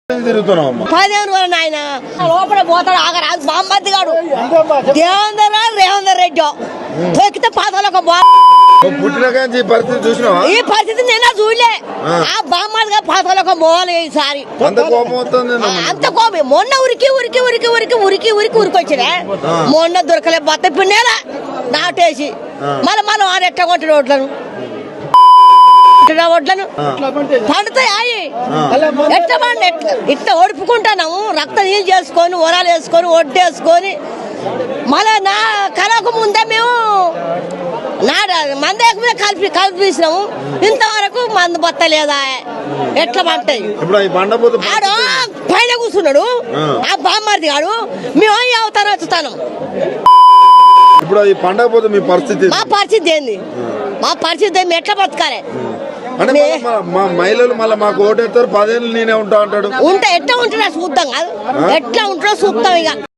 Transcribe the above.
15 రోజులు నాయన లోపల పోతాడు ఆగరాజు బామ్మద్ది గాడు రేవందర్ రెడ్డి తొక్కితే పాతలకు ఈ పరిస్థితి నిన్న చూడలే ఆ బామ్మదిగా పాతలకు పోవాలి ఈసారి అంత కోపం మొన్న ఉరికి ఉరికి ఉరికి ఉరికి ఉరికి ఉరికి ఉరికొచ్చినా మొన్న దొరకలే బత్త పిన్నేల నాటేసి మళ్ళీ వాడు ఎట్ట కొట్టిన ఓట్లను పండుతాయి ఎట్లా పండి ఇట్లా ఓడిపుకుంటున్నాము రక్తం నీళ్ళు చేసుకొని ఒరాలు వేసుకొని ఒడ్డేసుకొని మళ్ళీ నా కలకు ముందే మేము మందేక మీద కలిపిసినాము ఇంతవరకు మందు బత్తలేదా ఎట్లా పంటాయి ఆడు పైన కూర్చున్నాడు ఆ బామ్మర్ది గాడు మేము అవుతాను వచ్చుతాను ఇప్పుడు ఈ పండగ పోతే మీ పరిస్థితి మా పరిస్థితి ఏంది మా పరిస్థితి మేము ఎట్లా బతకాలి అంటే మా మహిళలు మళ్ళీ మాకు ఓటేస్తారు 10 ఏళ్ళు నేనే ఉంటా అంటాడు ఉంటే ఎట్లా ఉంటున్నా చూద్దాం కాదు ఎట్లా ఉంటున్నా చూద్దాం ఇక